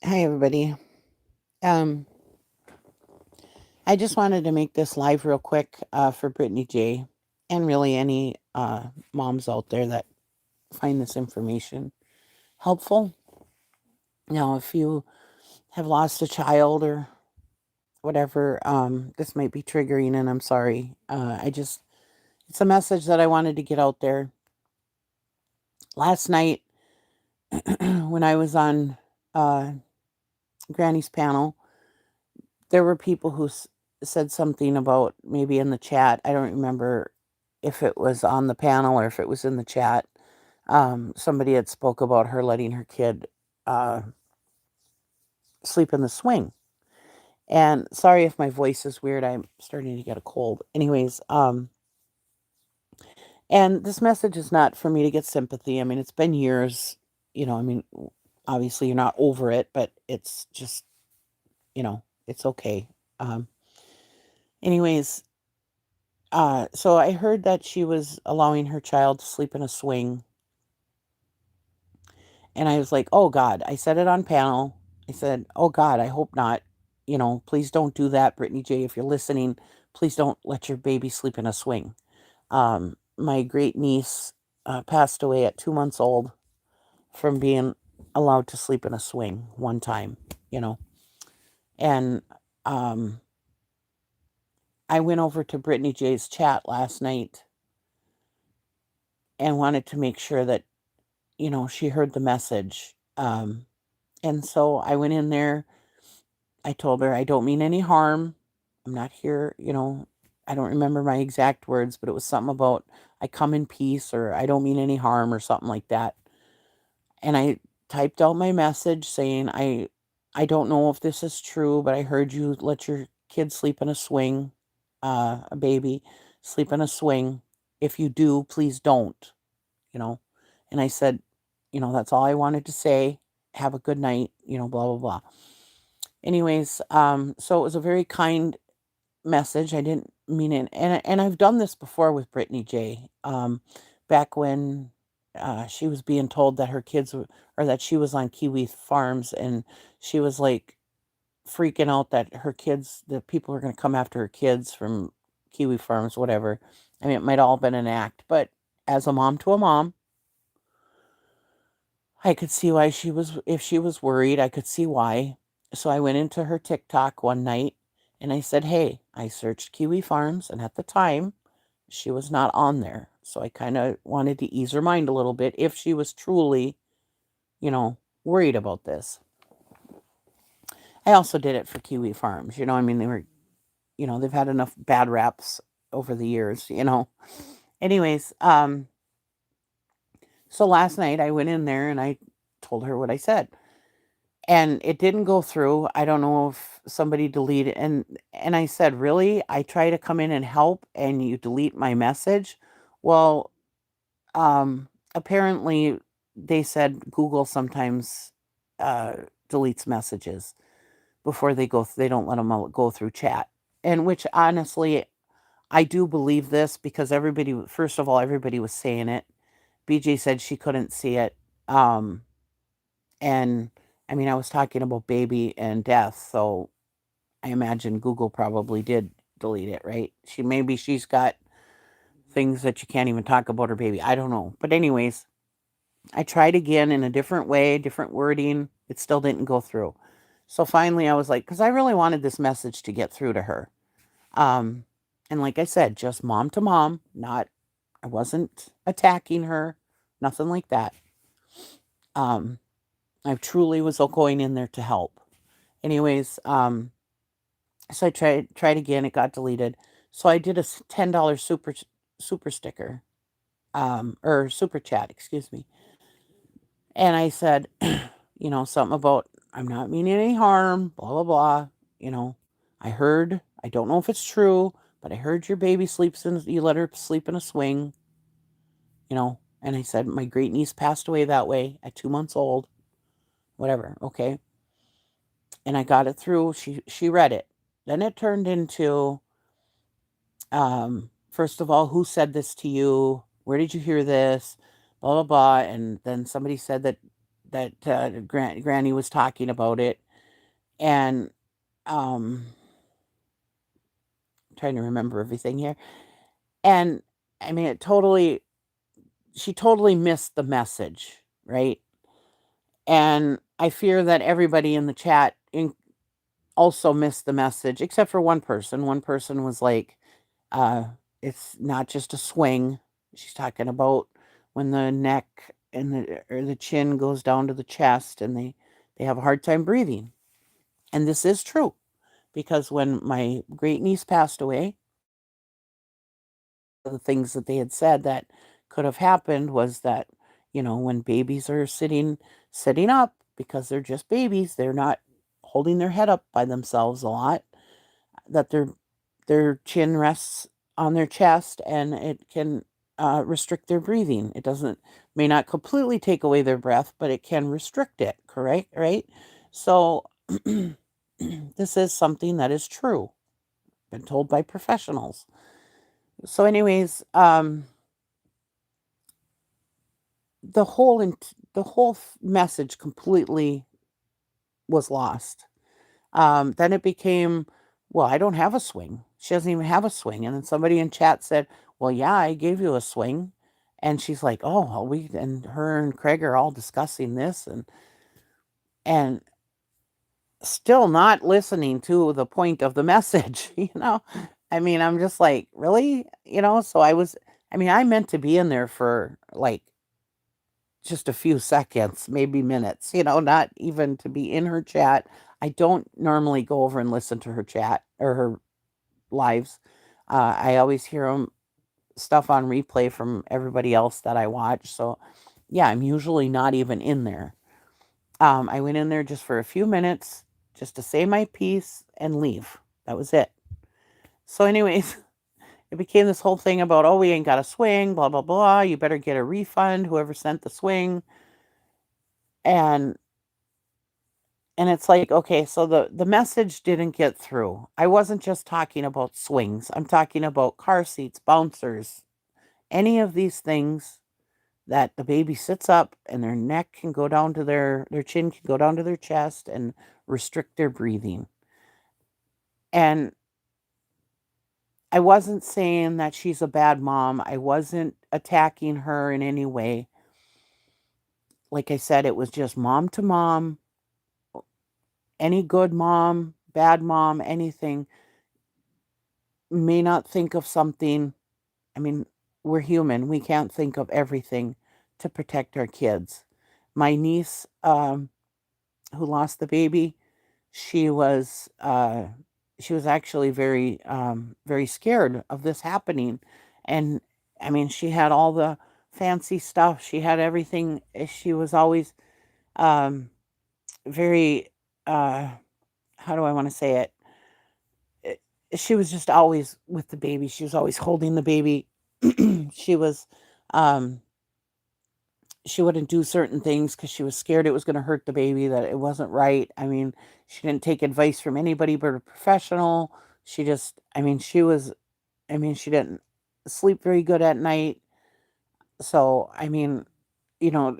Hi, everybody. Um, I just wanted to make this live real quick for Brittany J. And really any moms out there that find this information helpful. Now, if you have lost a child or whatever, this might be triggering, and I'm sorry. It's a message that I wanted to get out there. Last night, when I was on uh, Granny's panel, there were people who said something about maybe in the chat. I don't remember if it was on the panel or if it was in the chat. Somebody had spoke about her letting her kid uh, sleep in the swing. And sorry if my voice is weird. I'm starting to get a cold. Anyways, and this message is not for me to get sympathy. I mean, it's been years. Obviously you're not over it, but it's just, it's okay. Um, anyways, so I heard that she was allowing her child to sleep in a swing, and I was like, "Oh God!" I said it on panel. I said, "Oh God, I hope not. Please don't do that, Brittany J. If you're listening, please don't let your baby sleep in a swing." My great niece passed away at 2 months old from being allowed to sleep in a swing one time. You know, and um, I went over to Brittany J's chat last night and wanted to make sure that she heard the message. And so I went in there. I told her, I don't mean any harm. I'm not here, I don't remember my exact words, but it was something about I come in peace or I don't mean any harm or something like that. And I typed out my message saying, I don't know if this is true, but I heard you let your kid sleep in a swing, a baby sleep in a swing. If you do, please don't, you know. And I said, that's all I wanted to say. Have a good night, blah, blah, blah. Anyways, so it was a very kind message. I didn't mean it. And I've done this before with Brittany J. Back when she was being told that her kids were, or that she was on Kiwi Farms and she was like freaking out that her kids, the people were going to come after her kids from Kiwi Farms, whatever. I mean, it might all been an act, but as a mom to a mom, I could see why if she was worried, I could see why. So I went into her TikTok one night and I said, "Hey, I searched Kiwi Farms." And at the time, she was not on there. So I kind of wanted to ease her mind a little bit if she was truly, worried about this. I also did it for Kiwi Farms. I mean, they were, they've had enough bad raps over the years. Anyways, so last night I went in there and I told her what I said. And it didn't go through. I don't know if somebody deleted and I said, "Really? I try to come in and help and you delete my message?" Well, apparently they said Google sometimes uh deletes messages before they don't let them go through chat. And which honestly, I do believe this because first of all, everybody was saying it. BJ said she couldn't see it. Um and I mean, I was talking about baby and death, so I imagine Google probably did delete it, right? She's got things that you can't even talk about her baby. I don't know. But anyways, I tried again in a different way, different wording. It still didn't go through. So finally I was like, because I really wanted this message to get through to her. Um, and like I said, just mom to mom, not I wasn't attacking her, nothing like that. Um, I truly was going in there to help. Anyways, so I tried again. It got deleted. So I did a $10 super sticker, or super chat, excuse me. And I said, something about I'm not meaning any harm, blah blah blah. You know, I heard. I don't know if it's true, but I heard your baby sleeps in. You let her sleep in a swing. And I said my great niece passed away that way at 2 months old. Whatever. Okay. And I got it through. She read it. Then it turned into, first of all, who said this to you? Where did you hear this? Blah blah blah. And then somebody said that Granny was talking about it, and trying to remember everything here. And I mean, she totally missed the message, right? And I fear that everybody in the chat also missed the message, except for one person. One person was like, uh, it's not just a swing. She's talking about when the neck and the chin goes down to the chest and they have a hard time breathing. And this is true because when my great niece passed away, the things that they had said that could have happened was that, when babies are sitting up because they're just babies, they're not holding their head up by themselves a lot, that their chin rests on their chest and it can restrict their breathing. It may not completely take away their breath, but it can restrict it, correct? Right? So this is something that is true, been told by professionals. So anyways, the whole message completely was lost. Then it became, well, I don't have a swing. She doesn't even have a swing. And then somebody in chat said, well, yeah, I gave you a swing. And she's like, oh, well, and her and Craig are all discussing this and still not listening to the point of the message, I mean, I'm just like, really? So I meant to be in there for like just a few seconds, maybe minutes, not even to be in her chat. I don't normally go over and listen to her chat or her lives. I always hear stuff on replay from everybody else that I watch. So, yeah, I'm usually not even in there. I went in there just for a few minutes, just to say my piece and leave. That was it. So, anyways, it became this whole thing about, oh, we ain't got a swing, blah, blah, blah. You better get a refund, whoever sent the swing. And it's like, okay, so the message didn't get through. I wasn't just talking about swings. I'm talking about car seats, bouncers, any of these things that the baby sits up and their neck can go down to their chin can go down to their chest and restrict their breathing. And I wasn't saying that she's a bad mom. I wasn't attacking her in any way. Like I said, it was just mom to mom. Any good mom, bad mom, anything may not think of something. I mean, we're human. We can't think of everything to protect our kids. My niece, who lost the baby, she was actually very very scared of this happening, and I mean, she had all the fancy stuff. She had everything. She was always um, very how do I want to say it? Eh, she was just always with the baby. She was always holding the baby. she was um she wouldn't do certain things because she was scared it was going to hurt the baby, that it wasn't right. I mean, she didn't take advice from anybody but a professional. She just, she didn't sleep very good at night. So, I mean,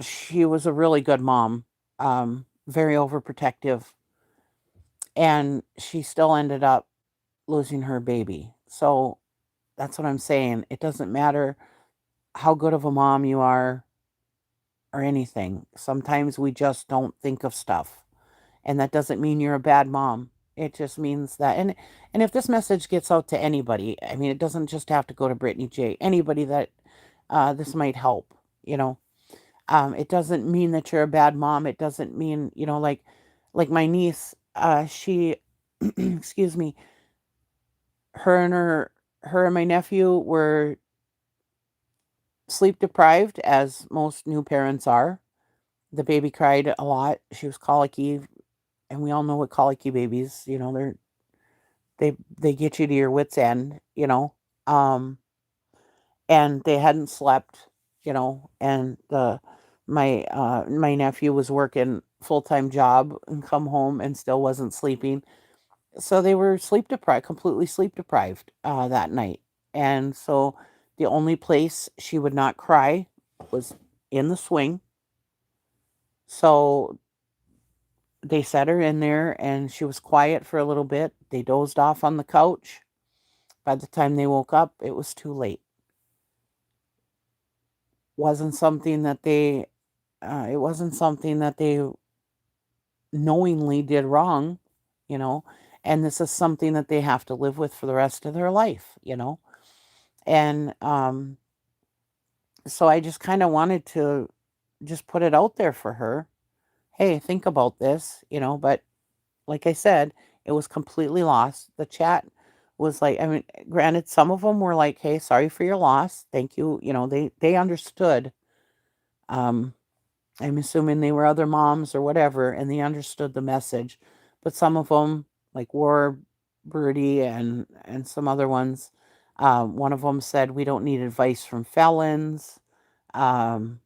she was a really good mom, very overprotective, and she still ended up losing her baby. So, that's what I'm saying. It doesn't matter how good of a mom you are or anything. Sometimes we just don't think of stuff. And that doesn't mean you're a bad mom. It just means that and if this message gets out to anybody, I mean, it doesn't just have to go to Brittany J. Anybody that this might help, you know. It doesn't mean that you're a bad mom. It doesn't mean, like my niece, she excuse me, her and my nephew were sleep deprived, as most new parents are. The baby cried a lot. She was colicky, and we all know what colicky babies, they get you to your wits end, and they hadn't slept, and my nephew was working full-time job and come home and still wasn't sleeping. So they were sleep deprived, completely sleep deprived that night. And so the only place she would not cry was in the swing. So they set her in there and she was quiet for a little bit. They dozed off on the couch. By the time they woke up, it was too late. Wasn't something that they it wasn't something that they knowingly did wrong, you know, and this is something that they have to live with for the rest of their life, you know. And so I just kind of wanted to just put it out there for her. Hey, think about this, you know, but like I said, it was completely lost. The chat was like, I mean, granted, some of them were like, "Hey, sorry for your loss. Thank you." You know, they understood. Um, I'm assuming they were other moms or whatever, and they understood the message. But some of them, like War Birdie and some other ones, one of them said, "We don't need advice from felons." Um,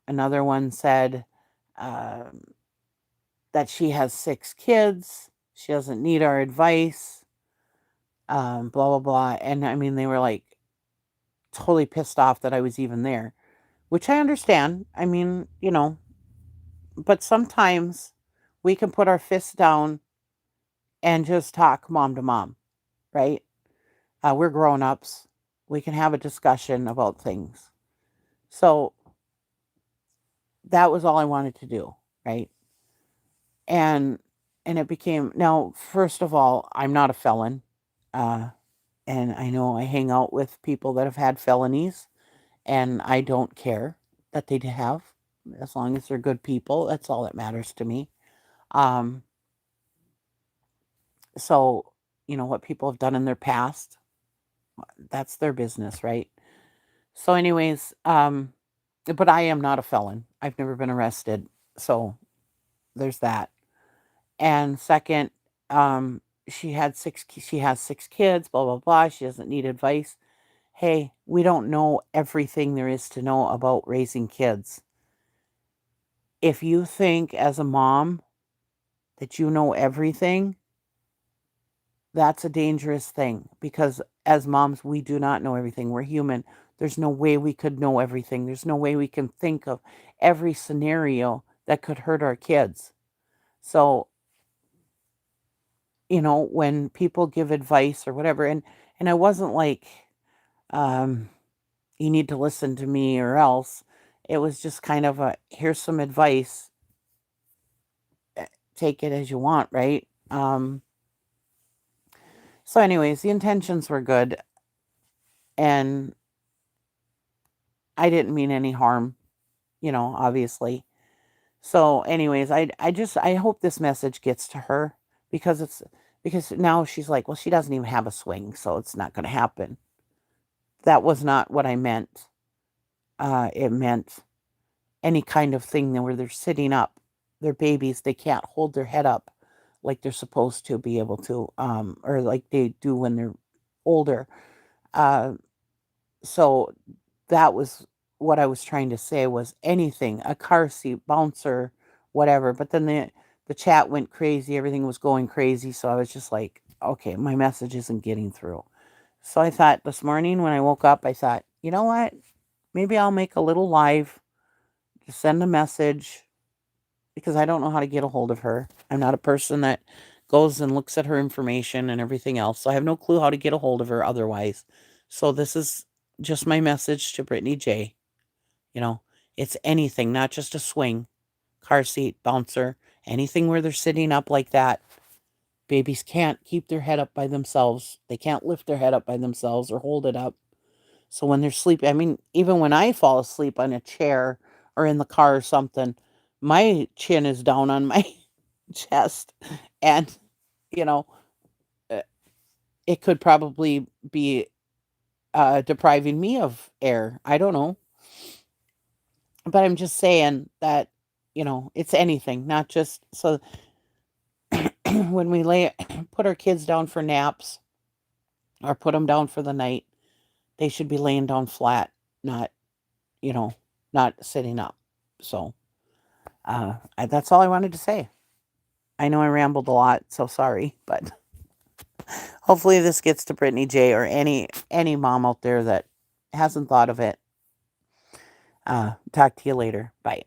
Another one said um, that she has 6 kids. She doesn't need our advice. Blah blah blah. And I mean, they were like totally pissed off that I was even there, which I understand. I mean, you know, but sometimes we can put our fists down and just talk mom to mom, right? We're grown ups. We can have a discussion about things. So that was all I wanted to do, right? And it became now. First of all, I'm not a felon, uh, and I know I hang out with people that have had felonies, and I don't care that they have, as long as they're good people. That's all that matters to me. Um, so you know what people have done in their past, that's their business, right? So, anyways, but I am not a felon. I've never been arrested. So there's that. And second, she has 6 kids, blah, blah, blah. She doesn't need advice. Hey, we don't know everything there is to know about raising kids. If you think as a mom that you know everything, that's a dangerous thing because as moms, we do not know everything. We're human. There's no way we could know everything. There's no way we can think of every scenario that could hurt our kids. So, you know, when people give advice or whatever, and I wasn't like, um, you need to listen to me or else. It was just kind of a here's some advice. Take it as you want, right? So anyways, the intentions were good and I didn't mean any harm, you know, obviously. So anyways, I hope this message gets to her because because now she's like, well, she doesn't even have a swing, so it's not going to happen. That was not what I meant. It meant any kind of thing that where they're sitting up, they're babies, they can't hold their head up like they're supposed to be able to, or like they do when they're older. Uh, so that was what I was trying to say was anything, a car seat, bouncer, whatever. But then the chat went crazy, everything was going crazy, so I was just like, okay, my message isn't getting through. So I thought this morning when I woke up, I thought, you know what? Maybe I'll make a little live, just send a message because I don't know how to get a hold of her. I'm not a person that goes and looks at her information and everything else. So I have no clue how to get a hold of her otherwise. So this is just my message to Brittany J. You know, it's anything, not just a swing, car seat, bouncer, anything where they're sitting up like that. Babies can't keep their head up by themselves. They can't lift their head up by themselves or hold it up. So when they're sleeping, I mean, even when I fall asleep on a chair or in the car or something, my chin is down on my chest. And, you know, uh, it could probably be depriving me of air. I don't know. But I'm just saying that, you know, it's anything, not just so when we put our kids down for naps or put them down for the night, they should be laying down flat, not, you know, not sitting up. So, that's all I wanted to say. I know I rambled a lot, so sorry, but hopefully this gets to Brittany J or any mom out there that hasn't thought of it. Talk to you later. Bye.